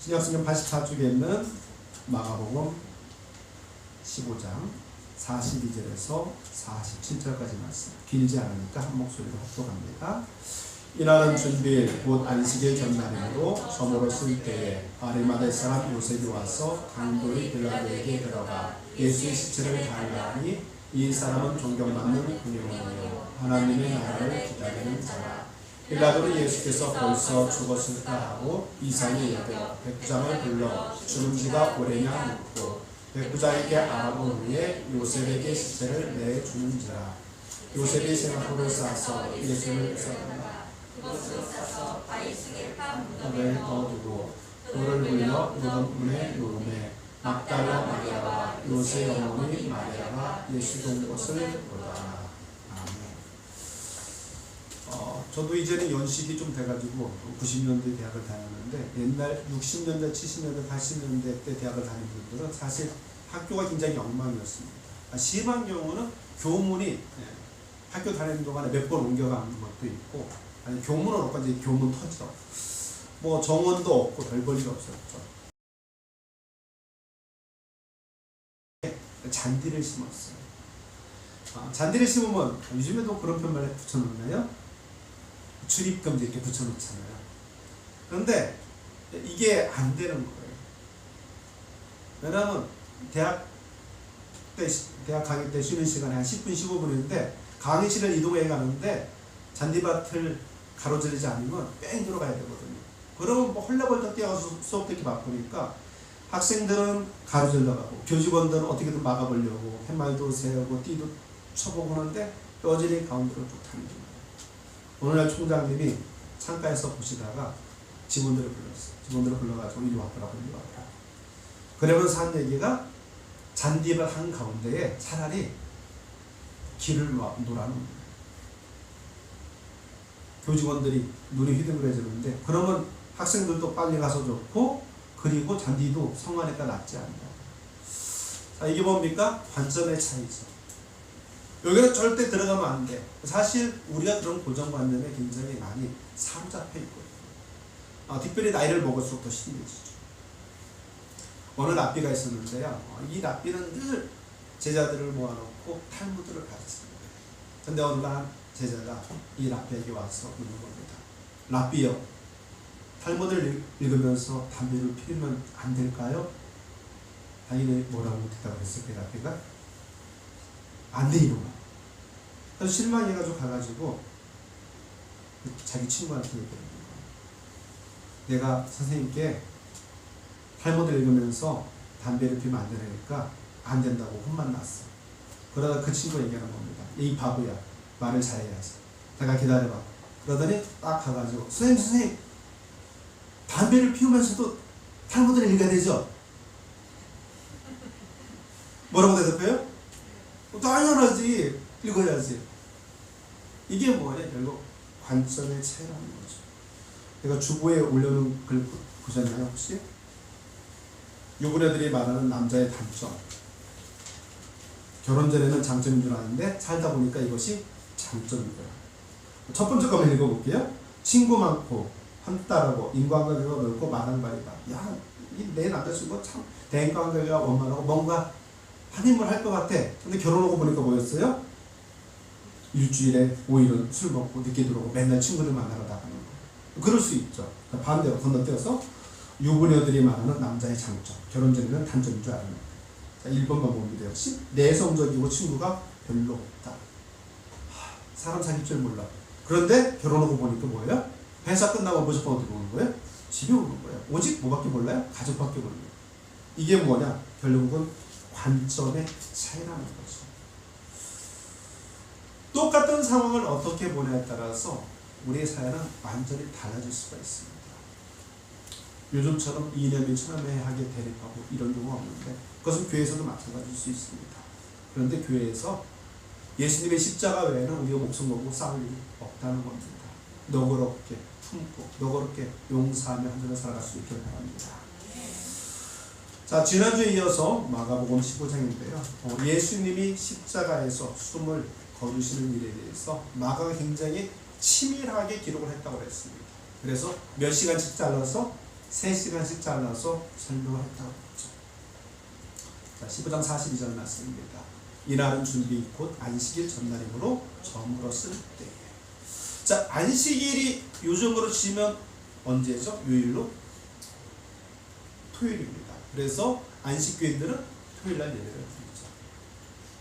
신약성경 84쪽에 있는 마가복음 15장 42절에서 47절까지 말씀. 길지 않으니까 한 목소리로 합독합니다. 이날은 준비일 곧 안식일 전날이므로 저물어 쓸 때에 아리마대 사람 요셉이 와서 강도의 빌라도에게 들어가 예수의 시체를 달라하니 이 사람은 존경받는 군용이요 하나님의 나라를 기다리는 자라. 빌라도는 예수께서 벌써 죽었을까 하고 이상이 여겨 백부장을 불러 죽은 지가 오래냐 묻고 백부장에게 알아본 후에 요셉에게 시체를 내주는지라. 요셉이 생각으로 싸서 예수를 썰었다. 그것으로 싸서 바위속에 을 넣어두고 돌을 굴려 무덤문에 놓음에 막달라 마리아와 요셉 어머니 마리아가 예수 본 것을 보다. 저도 이제는 연식이 좀 돼가지고 90년대 대학을 다녔는데 옛날 60년대, 70년대, 80년대 때 대학을 다닌 분들은 사실 학교가 굉장히 엉망이었습니다. 심한 경우는 교문이 학교 다니는 동안에 몇 번 옮겨가는 것도 있고, 아니 교문은 없고 이제 교문 터져. 뭐 정원도 없고 별 볼 일 없었죠. 잔디를 심었어요. 잔디를 심으면 요즘에도 그런 편말 붙여놓나요? 출입금지 이렇게 붙여놓잖아요. 그런데 이게 안 되는 거예요. 왜냐하면 대학 강의 때 쉬는 시간에 한 10분, 15분인데 강의실을 이동해 가는데 잔디밭을 가로지르지 않으면 뺑 들어가야 되거든요. 그러면 뭐 헐레벌떡 뛰어가서 수업 듣기 바쁘니까 학생들은 가로질러 가고 교직원들은 어떻게든 막아보려고 팻말도 세우고 띠도 쳐보고 하는데 여전히 가운데로 쭉 다니는. 오늘날 총장님이 창가에서 보시다가 직원들을 불렀어요. 직원들을 불러가지고 이리 왔더라고, 이리 왔더라고. 그러면서 한 얘기가 잔디밭 한가운데에 차라리 길을 놓아놓는 거예요. 교직원들이 눈이 휘둥그레지는데 그러면 학생들도 빨리 가서 좋고 그리고 잔디도 성안에다 낫지 않는다. 자, 이게 뭡니까? 관점의 차이죠. 여기는 절대 들어가면 안 돼. 사실 우리가 그런 고정관념에 굉장히 많이 사로잡혀 있거든요. 특별히 나이를 먹을수록 더 심해지죠. 어느 랍비가 있었는데요. 이 랍비는 늘 제자들을 모아놓고 탈무드를 가르칩니다. 근데 어느 날 제자가 이 랍비에게 와서 묻는 겁니다. 랍비요, 탈무드를 읽으면서 담배를 피우면 안 될까요? 당연히 뭐라고 대답을 했을까요? 랍비가 안 돼, 이놈아. 그래서 실망해가지고 가가지고 자기 친구한테 얘기하는 거예요. 내가 선생님께 탈무드를 읽으면서 담배를 피우면 안 되니까 안 된다고 혼만 났어. 그러다 그 친구가 얘기하는 겁니다. 이 바보야, 말을 잘해야지. 내가 기다려봐. 그러더니 딱 가가지고 선생님 담배를 피우면서도 탈무드를 읽어야 되죠? 뭐라고 대답해요? 당연하지. 읽어야지. 이게 뭐냐? 결국 관점의 차이라는 거죠. 내가 주보에 올려놓은 글 보셨나요 혹시? 유부녀들이 말하는 남자의 단점. 결혼 전에는 장점인 줄 아는데 살다 보니까 이것이 장점인 거야. 첫 번째 거만 읽어볼게요. 친구 많고 한딸하고 인간관계가 넓고 마당발이다. 야, 내 남자친구가 참 대인관계가 원만하고 뭔가 한 힘을 할 것 같아. 근데 결혼하고 보니까 뭐였어요? 일주일에 5일은 술 먹고 늦게 들어오고 맨날 친구들 만나러 나가는 거예요. 그럴 수 있죠. 반대로 건너뛰어서 유부녀들이 말하는 남자의 장점. 결혼 전에는 단점인 줄 아는. 자, 1번만 봅니다. 역시 내성적이고 친구가 별로 없다. 사람 사귈 줄 몰라. 그런데 결혼하고 보니까 뭐예요? 회사 끝나고 무조건 어디 오는 거예요? 집에 오는 거예요. 오직 뭐밖에 몰라요? 가족밖에 몰라요. 이게 뭐냐? 결국은 관점의 차이라는 거죠. 똑같은 상황을 어떻게 보냐에 따라서 우리의 사회는 완전히 달라질 수가 있습니다. 요즘처럼 이념이 첨예하게 대립하고 이런 경우가 없는데 그것은 교회에서도 마찬가지일 수 있습니다. 그런데 교회에서 예수님의 십자가 외에는 우리가 목숨 걸고 싸울 일이 없다는 겁니다. 너그럽게 품고 너그럽게 용서하며 한 사람을 살아갈 수 있기를 바랍니다. 자, 지난주에 이어서 마가복음 15장인데요. 예수님이 십자가에서 숨을 거두시는 일에 대해서 마가가 굉장히 치밀하게 기록을 했다고 했습니다. 그래서 몇 시간씩 잘라서 3시간씩 잘라서 설명을 했다고 했죠. 자, 15장 42절 말씀입니다. 이날은 준비 곧 안식일 전날이므로 저물었을 때에. 자, 안식일이 요즘으로 치면 언제죠? 요일로? 토요일입니다. 그래서 안식교인들은 토요일날 예배를 드리죠.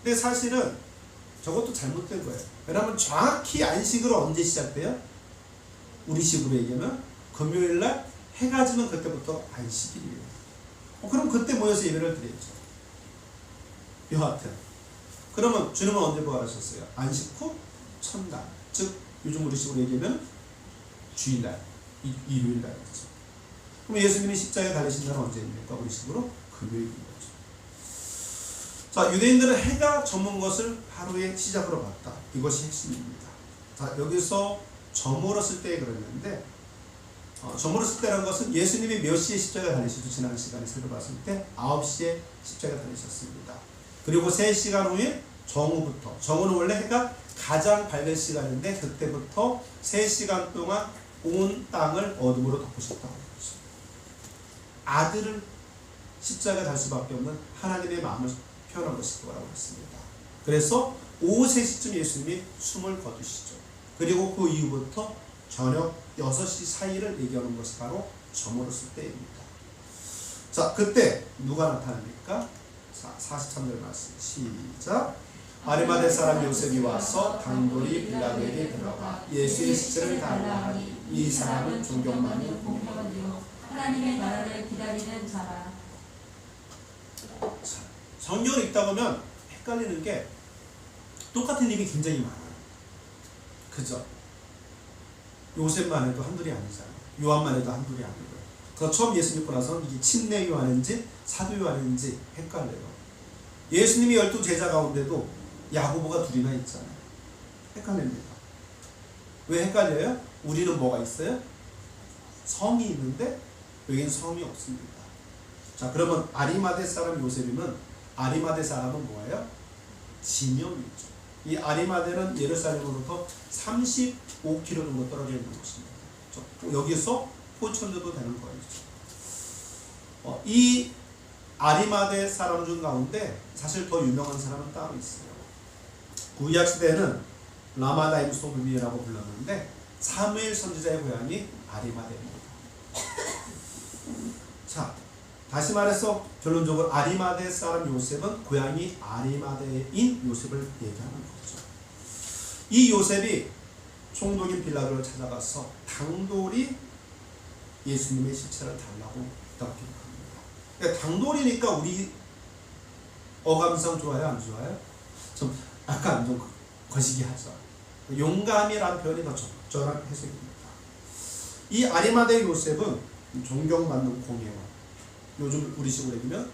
근데 사실은 저것도 잘못된 거예요. 왜냐하면 정확히 안식으로 언제 시작돼요? 우리 식으로 얘기하면 금요일날 해가 지면 그때부터 안식일이에요. 그럼 그때 모여서 예배를 드리죠. 여하튼 그러면 주님은 언제 부활하셨어요? 안식 후 첫날, 즉 요즘 우리 식으로 얘기하면 주일날, 일요일날이죠. 그럼 예수님이 십자가에 달리신 날은 언제입니까? 우리 식으로 금요일인 거죠. 자, 유대인들은 해가 저문 것을 하루의 시작으로 봤다. 이것이 핵심입니다. 자, 여기서 저물었을 때 그랬는데 저물었을 때라는 것은 예수님이 몇 시에 십자가에 달리시죠? 지난 시간에 살펴봤을 때 9시에 십자가에 달리셨습니다. 그리고 3시간 후에 정오부터, 정오는 원래 해가 가장 밝은 시간인데 그때부터 3시간 동안 온 땅을 어둠으로 덮으셨다고 했죠. 아들을 십자가에 달 수밖에 없는 하나님의 마음을 표현한 것일 거라고 했습니다. 그래서 오후 3시쯤 예수님이 숨을 거두시죠. 그리고 그 이후부터 저녁 6시 사이를 얘기하는 것이 바로 저물었을 때입니다. 자, 그때 누가 나타납니까? 자, 43절 말씀 시작. 아리마대 사람 요셉이 와서 당돌이 빌라도에게 들어가 예수의 시체를 달라 하니 이 사람은 존경받는 공무원이요 하나님의 나라를 기다리는 자라. 자, 성경을 읽다 보면 헷갈리는 게 똑같은 일이 굉장히 많아요. 그죠? 요셉만 해도 한둘이 아니잖아요. 요한만 해도 한둘이 아니고요. 그래서 처음 예수 믿고 나서 이게 침례 요한인지 사도 요한인지 헷갈려요. 예수님이 12 제자 가운데도 야고보가 둘이나 있잖아요. 헷갈립니다. 왜 헷갈려요? 우리는 뭐가 있어요? 성이 있는데 여기는 성이 없습니다. 자, 그러면 아리마대 사람 요셉이면 아리마대 사람은 뭐예요? 지명이죠. 이 아리마대는 예루살렘으로부터 35km 정도 떨어져 있는 곳입니다. 여기서 포천 정도 되는 거죠. 이 아리마대 사람 중 가운데 사실 더 유명한 사람은 따로 있어요. 구약 시대에는 라마다임 소금이라고 불렀는데 사무엘 선지자의 고향이 아리마대입니다. 자, 다시 말해서 결론적으로 아리마대 사람 요셉은 고향이 아리마대인 요셉을 얘기하는 거죠. 이 요셉이 총독인 빌라도를 찾아가서 당돌이 예수님의 시체를 달라고 부탁합니다. 그러니까 당돌이니까 우리 어감상 좋아요, 안 좋아요? 좀 약간 좀 거시기 하죠. 용감이라는 표현이 더 적절한 해석입니다. 이 아리마대 요셉은 존경받는 공회원, 요즘 우리식으로 얘기하면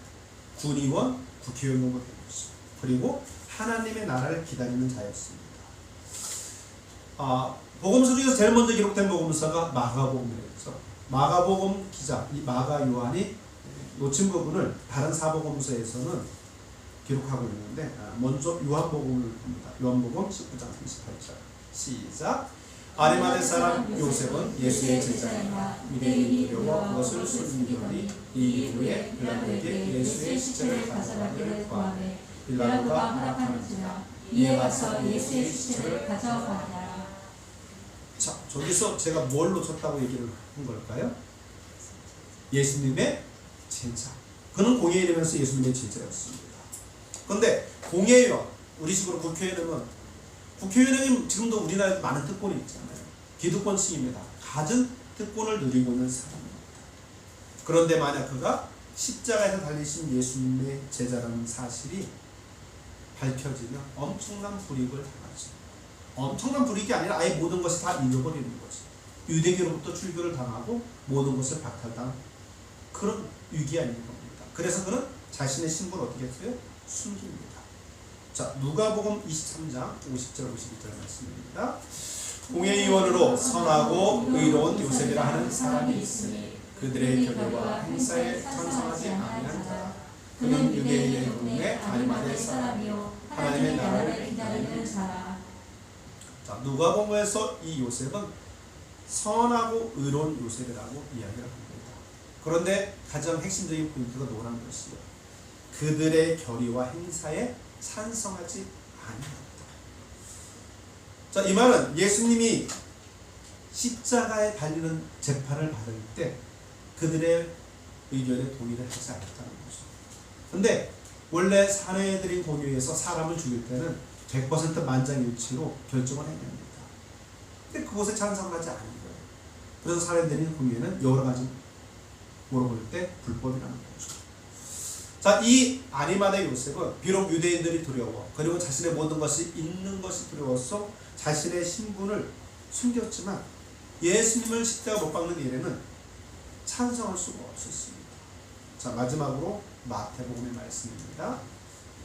군의원, 국회의원 정도 되는 거죠. 그리고 하나님의 나라를 기다리는 자였습니다. 복음서 중에서 제일 먼저 기록된 복음서가 마가복음이었죠. 마가복음 기자, 이 마가 요한이 놓친 부분을 다른 사복음서에서는 기록하고 있는데 먼저 요한복음을 봅니다. 요한복음 19장 38절 시작. 아리마대 사람 요셉은 예수의 제자이나 유대인이 두려워 그것을 숨기더니 이후에 빌라도에게 예수의 시체를 가져가기를 구하매 빌라도가 허락하는지라 이에 와서 예수의 시체를 가져가니라. 자, 저기서 제가 뭘 놓쳤다고 얘기를 한 걸까요? 예수님의 제자. 그는 공회의라면서 예수님의 제자였습니다. 그런데 공회의원, 우리식으로 국회의원은 국회의원은 지금도 우리나라에 많은 특권이 있잖아요. 기득권층입니다. 갖은 특권을 누리고 있는 사람입니다. 그런데 만약 그가 십자가에서 달리신 예수님의 제자라는 사실이 밝혀지면 엄청난 불이익을 당하죠. 엄청난 불이익이 아니라 아예 모든 것이 다 잃어버리는 거죠. 유대교로부터 출교를 당하고 모든 것을 박탈당한 그런 위기가 있는 겁니다. 그래서 그는 자신의 신분을 어떻게 했어요? 숨깁니다. 자, 누가복음 23장 50절 52절 말씀입니다. 공회의원으로 선하고 의로운 요셉이라 하는 사람이 있으니 그들의 교류와 행사에 찬성하지 아니한 자라. 그는 유대인의 동네 아리마대 사람이요 하나님의 나라를 기다리는 자라. 자, 누가복음에서 이 요셉은 선하고 의로운 요셉이라고 이야기를 합니다. 그런데 가장 핵심적인 포인트가 뭐라는 것이요? 그들의 결의와 행사에 찬성하지 아니하였다. 자, 이 말은 예수님이 십자가에 달리는 재판을 받을 때 그들의 의견에 동의를 하지 않았다는 거죠. 근데 원래 사내들인 공유에서 사람을 죽일 때는 100% 만장일치로 결정을 해야 됩니다. 근데 그것에 찬성하지 않은 거예요. 그래서 사내들인 공유에는 여러 가지 물어볼 때 불법이라는 거죠. 자, 이 아리마대 요셉은 비록 유대인들이 두려워 그리고 자신의 모든 것이 있는 것이 두려워서 자신의 신분을 숨겼지만 예수님을 십자가 못 박는 일에는 찬성할 수가 없었습니다. 자, 마지막으로 마태복음의 말씀입니다.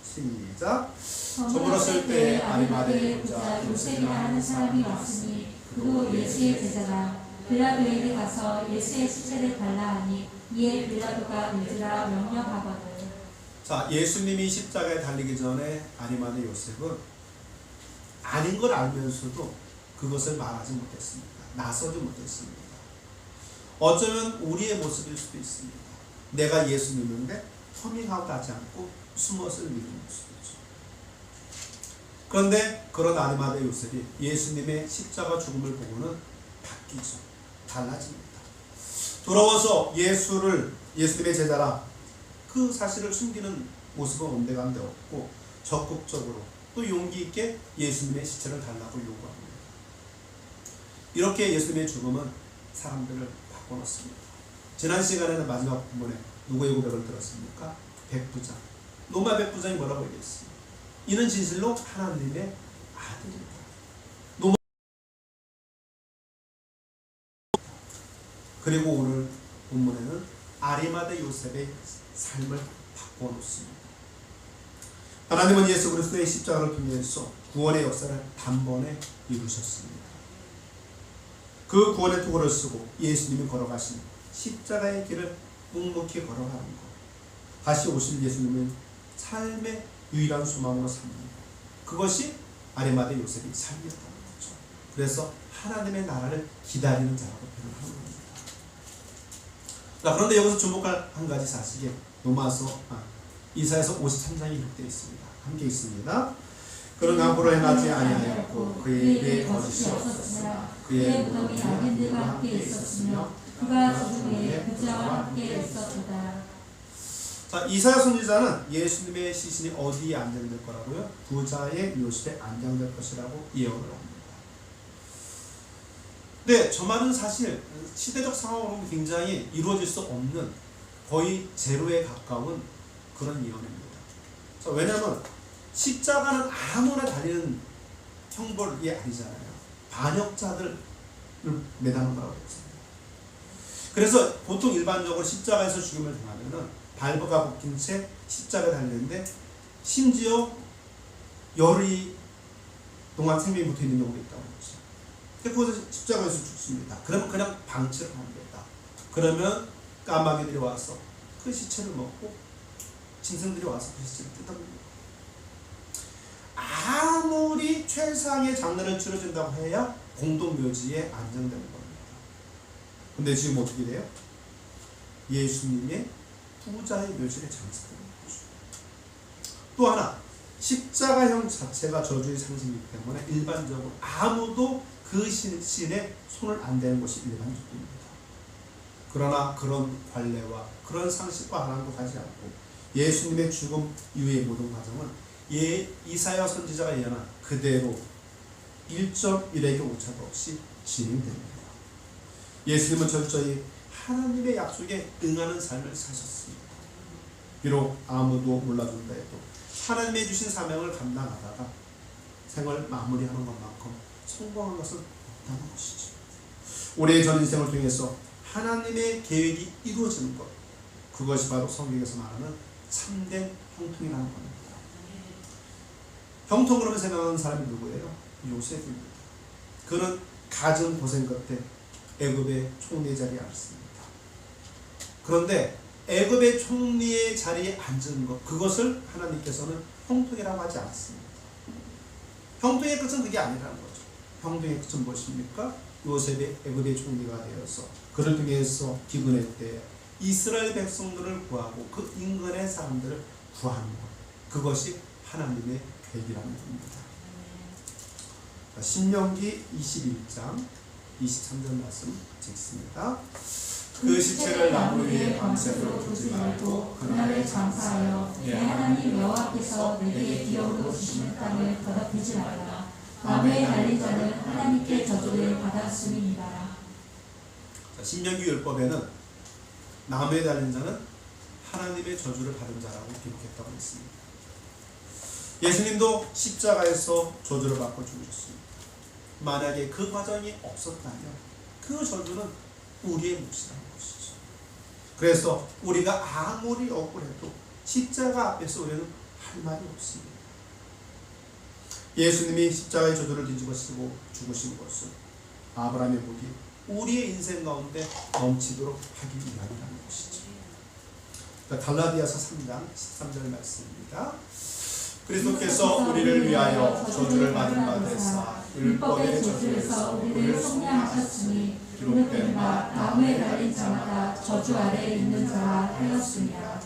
시작. 저물었을 때 아리마대의 부자 요셉이라 하는 사람이 왔으니 그도 예수의 제자라. 빌라도에게 가서 예수의 시체를 달라 하니 이에 빌라도가 믿으라 명령하거늘. 자, 예수님이 십자가에 달리기 전에 아리마대 요셉은 아닌 걸 알면서도 그것을 말하지 못했습니다. 나서지 못했습니다. 어쩌면 우리의 모습일 수도 있습니다. 내가 예수 믿는데 터밍아웃 하지 않고 숨어서 믿는 모습이죠. 그런데 그런 아리마대 요셉이 예수님의 십자가 죽음을 보고는 바뀌죠. 달라집니다. 돌아와서 예수님의 제자라 그 사실을 숨기는 모습은 온데간데 없고 적극적으로 또 용기 있게 예수님의 시체를 달라고 요구합니다. 이렇게 예수님의 죽음은 사람들을 바꿔놓습니다. 지난 시간에는 마지막 부분에 누구의 고백을 들었습니까? 백부장. 로마 백부장이 뭐라고 얘기했어요? 이는 진실로 하나님의 아들이다. 그리고 오늘 본문에는 아리마대 요셉의 삶을 바꿔놓습니다. 하나님은 예수 그리스도의 십자가를 통해서 구원의 역사를 단번에 이루셨습니다. 그 구원의 도구를 쓰고 예수님이 걸어가신 십자가의 길을 묵묵히 걸어가는 것, 다시 오실 예수님은 삶의 유일한 소망으로 삽니다. 그것이 아리마대 요셉이 삶이었다는 거죠. 그래서 하나님의 나라를 기다리는 자라고 표현하는 겁니다. 자, 그런데 여기서 주목할 한 가지 사실이 이사야서 53장에 기록되어 있습니다. 함께 있습니다. 그는 앞으로 행하지 아니하였고 그에게 거짓이 없었으나 그의 무덤이 악인들과 함께 있었으며 그가 죽은 후에 부자와 함께 있었도다. 자, 이사야 선지자는 예수님의 시신이 어디에 안장될 거라고요? 부자의 묘실에 안장될 것이라고 예언을 합니다. 근데 저 말은 사실 시대적 상황으로 굉장히 이루어질 수 없는 거의 제로에 가까운 그런 예언입니다. 자, 왜냐하면 십자가는 아무나 달리는 형벌이 아니잖아요. 반역자들을 매다는 거라고 했습니다. 그래서 보통 일반적으로 십자가에서 죽임을 당하면은 발버가 묶인 채 십자가에 달리는데 심지어 열흘 동안 생명이 붙어 있는 경우도 있다고 했죠. 그래서 십자가에서 죽습니다. 그러면 그냥 방치를 하면 된다. 그러면 까마귀들이 와서 그 시체를 먹고 짐승들이 와서 그 시체를 뜯어먹는 아무리 최상의 장례를 치러진다고 해야 공동묘지에 안정되는 겁니다. 근데 지금 어떻게 돼요? 예수님의 부자의 묘지에 장사되는 거죠. 또 하나, 십자가형 자체가 저주의 상징이기 때문에 일반적으로 아무도 그 신에 손을 안 대는 것이 일반적입니다. 그러나 그런 관례와 그런 상식과 하나도 가지 않고 예수님의 죽음 이후의 모든 과정은 이사야 선지자가 예언한 그대로 1.1에게 오차도 없이 진행됩니다. 예수님은 철저히 하나님의 약속에 응하는 삶을 사셨습니다. 비록 아무도 몰라준다 해도 하나님의 주신 사명을 감당하다가 생을 마무리하는 것만큼 성공한 것은 없다는 것이죠. 올해의 전 인생을 통해서 하나님의 계획이 이루어지는 것, 그것이 바로 성경에서 말하는 참된 형통이라는 겁니다. 형통 그러면 생각하는 사람이 누구예요? 요셉입니다. 그는 갖은 고생 끝에 애굽의 총리 자리에 앉습니다. 그런데 애굽의 총리의 자리에 앉은 것, 그것을 하나님께서는 형통이라고 하지 않습니다. 형통의 끝은 그게 아니라는 거죠. 형통의 끝은 무엇입니까? 요셉이 애굽의 총리가 되어서 그를 통해서 기근의 때 이스라엘 백성들을 구하고 그 인근의 사람들을 구하는 것, 그것이 하나님의 계획이라는 겁니다. 신명기 21장 23절 말씀 읽습니다. 그 시체를 나무 위에 밤새도록 두지 말고 그날에 장사하여 내 하나님 여호와께서 내게 기업으로 주시는 땅을 더럽히지 말라. 나무에 달린 자는 하나님께 저주를 받았음이니라. 신명기 율법에는 나무에 달린 자는 하나님의 저주를 받은 자라고 기록했다고 했습니다. 예수님도 십자가에서 저주를 받고 죽으셨습니다. 만약에 그 과정이 없었다면 그 저주는 우리의 몫이라는 것이죠. 그래서 우리가 아무리 억울해도 십자가 앞에서 우리는 할 말이 없습니다. 예수님이 십자가의 저주를 뒤집어쓰고 죽으신 것은 아브라함의 복이 우리의 인생 가운데 넘치도록 하기 위함이라는 것이죠. 갈라디아서 3장 13절 말씀입니다. 그리스도께서 우리를 위하여 저주를 받은 바 되사 율법의 저주에서 우리를 속량하셨으니 기록된 바 나무에 달린 자마다 저주 아래에 있는 자라 하였습니다.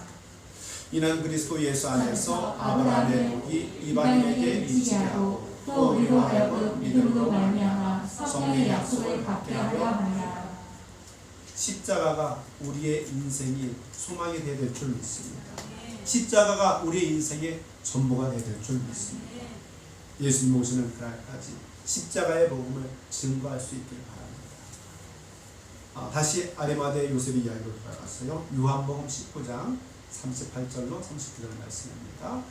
이는 그리스도 예수 안에서 아브라함의 복이 이방인에게 미치게 하고 또 우리로 하여금 믿음으로 말미암아 성령의 약속을 받게 하려 함이라. 십자가가 우리의 인생이 소망이 되어야 될 줄 믿습니다. 십자가가 우리의 인생의 전부가 되어야 될 줄 믿습니다. 예수님 오시는 그날까지 십자가의 복음을 증거할 수 있기를 바랍니다. 다시 아리마대 요셉의 이야기로 돌아갔어요. 요한복음 19장 38절로 39절 말씀입니다.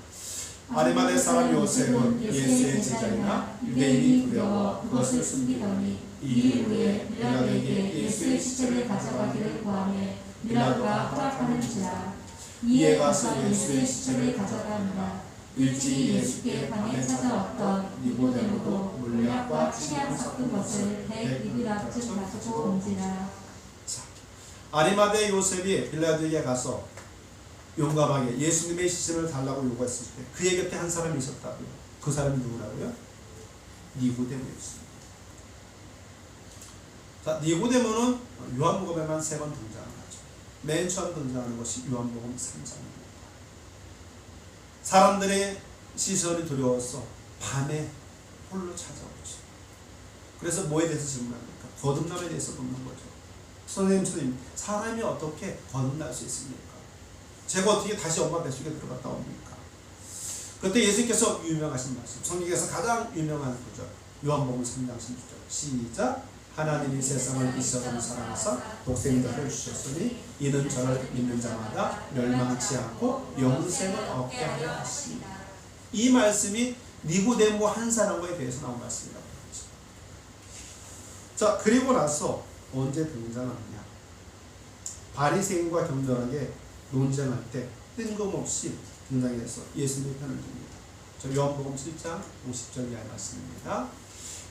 아리마대 사람 요셉은 예수의 제자이나 유대인이 두려워 그것을 숨기더니 2일 후에 빌라도에게 예수의 시체를 가져가기를 구하매 빌라도가 허락하는지라. 이에 가서 예수의 시체를 가져가니라. 일찍이 예수께 밤에 찾아왔던 니고데모도 물약과 치약 섞은 것을 100리브라쯤 가지고 온지라. 아리마대 요셉이 빌라도에게 가서 용감하게 예수님의 시신을 달라고 요구했을 때 그의 곁에 한 사람이 있었다고요. 그 사람이 누구라고요? 니고데모였습니다. 자, 니고데모는 요한복음에만 3번 등장하죠. 맨 처음 등장하는 것이 요한복음 3장입니다. 사람들의 시선이 두려워서 밤에 홀로 찾아오죠. 그래서 뭐에 대해서 질문합니까? 거듭남에 대해서 묻는 거죠. 선생님, 사람이 어떻게 거듭날 수 있습니까? 제가 어떻게 다시 엄마 뱃속에 들어갔다 옵니까? 그때 예수님께서 유명하신 말씀, 성경에서 가장 유명한 구절, 요한복음 3장 16절 시작. 하나님이 세상을 이처럼 사랑하사 독생자를 주셨으니 이는 저를 믿는 자마다 멸망치 않고 영생을 얻게 하려 하십니다. 이 말씀이 니고데모 한 사람과에 대해서 나온 말씀이라고 하죠. 자, 그리고 나서 언제 등장하느냐? 바리새인과 격렬하게 논쟁할 때 뜬금없이 등장해서 예수님의 편을 듭니다. 저 요한복음 7장 50절 이하의 말씀입니다.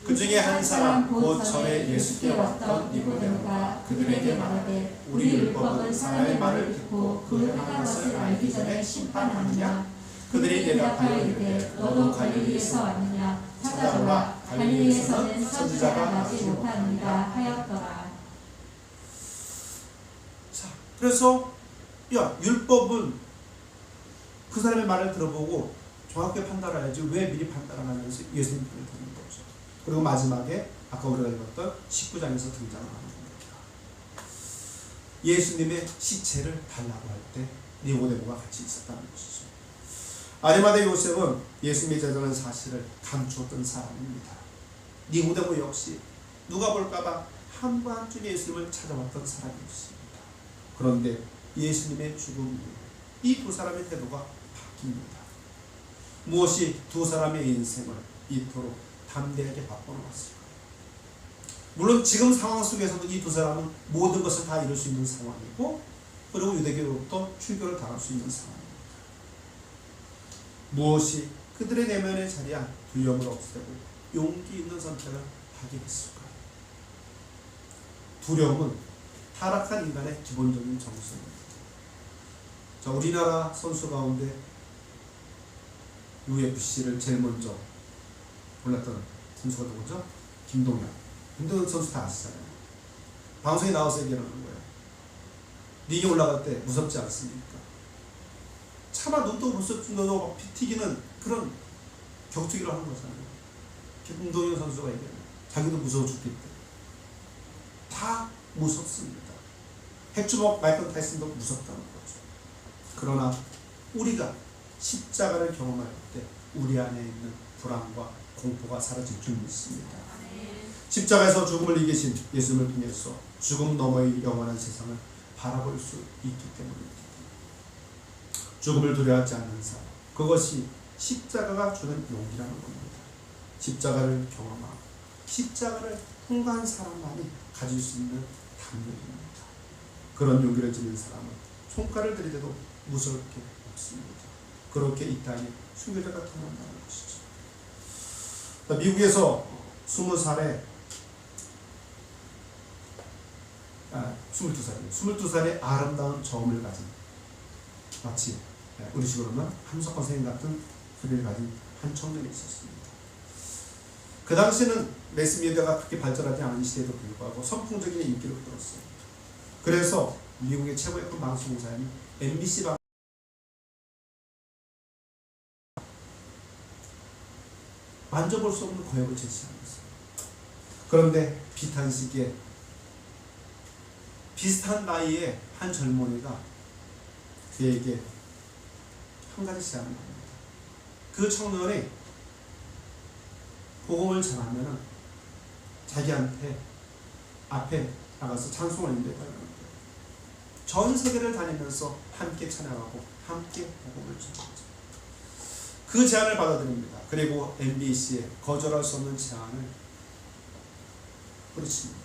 그 중에 한 사람 곧 전에 예수께 왔던 니고데모가 그들에게 말하되 우리 율법은 사람의 말을 듣고 그 행한 것을 알기 전에 심판하느냐? 그들이 대답하여 이르되 너도 갈릴리에서 왔느냐? 찾아보라 갈릴리에서는 선지자가 나지 못하느니라 하였더라. 자, 그래서 율법은 그 사람의 말을 들어보고 정확하게 판단해야지 왜 미리 판단을 하면서 예수님 편을 듣는 거죠. 그리고 마지막에 아까 우리가 읽었던 19장에서 등장하는 겁니다. 예수님의 시체를 달라고 할 때 니고데모가 같이 있었다는 것이죠. 아리마대 요셉은 예수님의 제자라는 사실을 감추었던 사람입니다. 니고데모 역시 누가 볼까봐 한밤중에 예수님을 찾아왔던 사람이었습니다. 그런데 예수님의 죽음 이후에 이 두 사람의 태도가 바뀝니다. 무엇이 두 사람의 인생을 이토록 담대하게 바꿔놓았을까요? 물론 지금 상황 속에서도 이 두 사람은 모든 것을 다 이룰 수 있는 상황이고 그리고 유대교로부터 출교를 당할 수 있는 상황입니다. 무엇이 그들의 내면의 자리한 두려움을 없애고 용기 있는 선택을 하게 했을까요? 두려움은 타락한 인간의 기본적인 정서입니다. 자, 우리나라 선수 가운데 UFC를 제일 먼저 올랐던 선수가 누구죠? 김동현. 김동현 선수 다 아시잖아요. 방송에 나와서 얘기하는 거예요. 링에 올라갈 때 무섭지 않습니까? 차마 눈도 벌써 막 튀기는 그런 격투기를 하는 거잖아요. 김동현 선수가 얘기하는 자기도 무서워 죽겠대. 다 무섭습니다. 핵주먹 마이클 타이슨도 무섭다는 거죠. 그러나 우리가 십자가를 경험할 때 우리 안에 있는 불안과 공포가 사라질 줄 믿습니다. 십자가에서 죽음을 이기신 예수님을 통해서 죽음 너머의 영원한 세상을 바라볼 수 있기 때문입니다. 죽음을 두려워하지 않는 삶, 그것이 십자가가 주는 용기라는 겁니다. 십자가를 경험하고 십자가를 통과한 사람만이 가질 수 있는 담력입니다. 그런 용기를 지닌 사람은 손가락을 들이대도 무서울 게 없습니다. 그렇게 이 땅에 순교자가 태어난다는 것이죠. 미국에서 22살의 아름다운 저음을 가진, 마치 우리 식으로는 함석헌 선생님 같은 소리를 가진 한 청년이 있었습니다. 그 당시에는 매스미디어가 그렇게 발전하지 않은 시대에도 불구하고 선풍적인 인기를 끌었어요. 그래서 미국의 최고의 큰 방송사인 MBC 방 만져볼 수 없는 고역을 제시하면서, 그런데 비슷한 시기에 비슷한 나이에 한 젊은이가 그에게 한 가지 제안을 합니다. 그 청년이 복음을 전하면 자기한테 앞에 나가서 찬송을 인도해달라는 거예요. 전 세계를 다니면서 함께 찬양하고 함께 복음을 전하죠. 그 제안을 받아들입니다. 그리고 MBC에 거절할 수 없는 제안을 뿌리칩니다.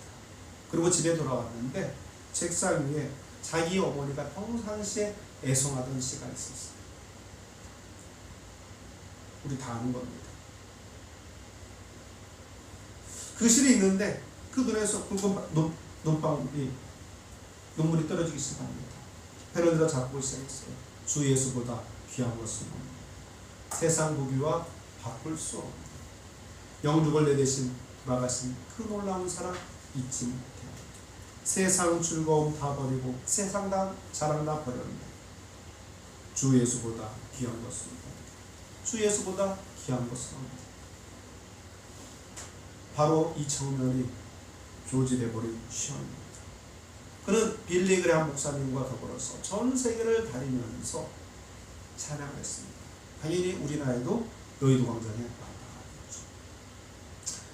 그리고 집에 돌아왔는데 책상 위에 자기 어머니가 평상시에 애송하던 시가 있었어요. 우리 다 아는 겁니다. 그 시를 읽는데 그 눈에서 굵은 눈방울이 눈물이 떨어지기 시작합니다. 펜을 들어 잡고 시작했어요. 주 예수보다 귀한 것은 없는, 세상 부귀와 바꿀 수 없는, 영육을 내 대신 돌아가신 그 놀라운 사랑 잊지 못해요. 세상 즐거움 다 버리고 세상 다 자랑 다 버렸는데 주 예수보다 귀한 것은 없는, 주 예수보다 귀한 것은 없는, 바로 이 청년이 조지 베버리 셔입니다. 그는 빌리 그레이엄 목사님과 더불어서 전 세계를 다니면서 찬양을 했습니다. 당연히 우리나라에도 여의도 광장에 왔다 갔죠.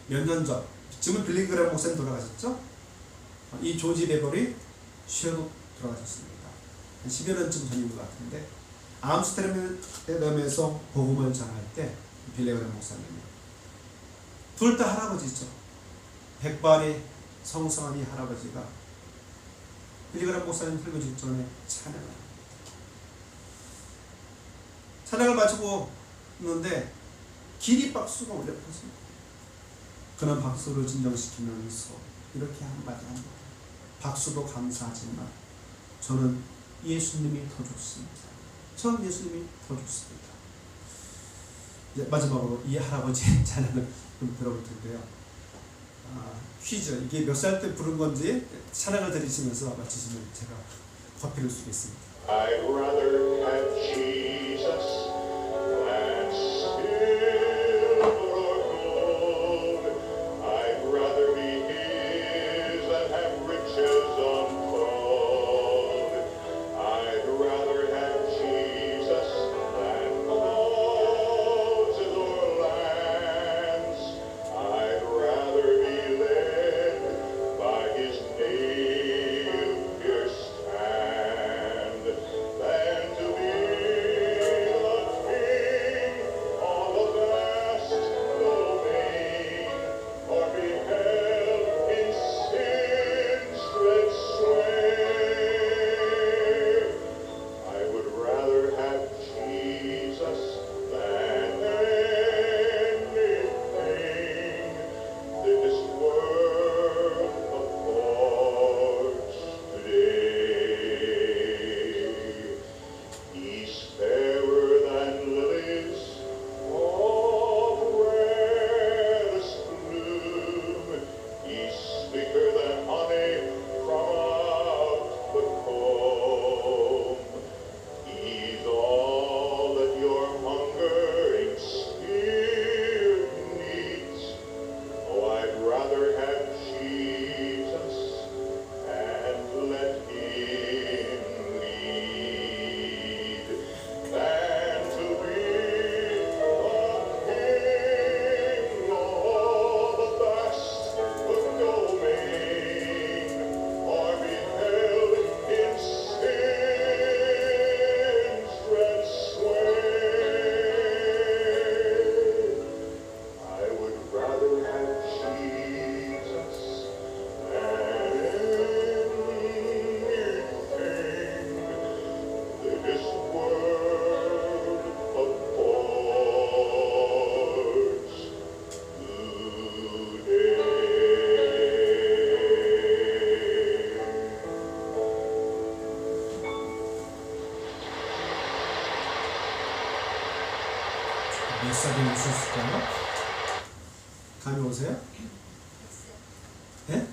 몇 년 전, 지금은 빌리 그레이엄 목사님 돌아가셨죠? 이 조지 베버리 셔도 돌아가셨습니다. 한 10여 년쯤 전인 것 같은데, 암스테르담에서 복음을 전할 때 빌리 그레이엄 목사님이, 둘 다 할아버지죠. 백발의 성성한 이 할아버지가 빌리 그레이엄 목사님 설교 직전에 찬양을 합니다. 찬양을 마치고 있는데 기립박수가 울려 퍼집니다. 그는 박수를 진정시키면서 이렇게 한마디 합니다. 박수도 감사하지만 저는 예수님이 더 좋습니다. 저는 예수님이 더 좋습니다. 이제 마지막으로 이 할아버지의 찬양을 좀 들어볼 텐데요. 퀴즈, 이게 몇 살 때 부른 건지 찬양을 들으시면서 맞히시면 제가 커피를 쏘겠습니다. I'd rather have Jesus than silver or gold. I'd rather be His than have riches untold. I'd rather have Jesus than houses or lands. I'd rather be led by His nail-pierced hand than to be the king 몇 살이 있었을까요? 감이 오세요? 예?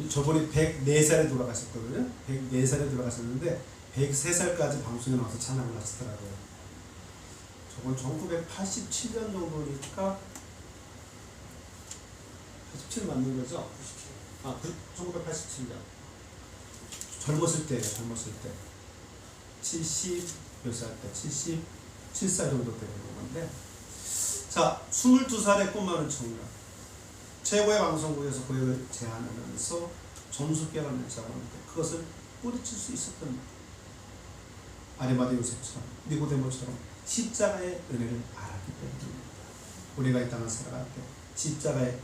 저분이 104살에 돌아가셨거든요. 104살에 돌아가셨는데 103살까지 방송에 나와서 찬양을 하시더라고요. 저건 1987년 정도니까 87 맞는 거죠? 1987년. 젊었을 때예요, 젊었을 때. 70 몇 살 때? 77살 정도 되는 건데. 자, 22살에 꿈많은 청년. 최고의 방송국에서 고역을 제안하면서 점수병을 맺자고 하는데 그것을 뿌리칠 수 있었던 것. 아리마대 요셉처럼 니고데모처럼 십자가의 은혜를 알았기 때문입니다. 우리가 이 땅을 살아갈 때 십자가의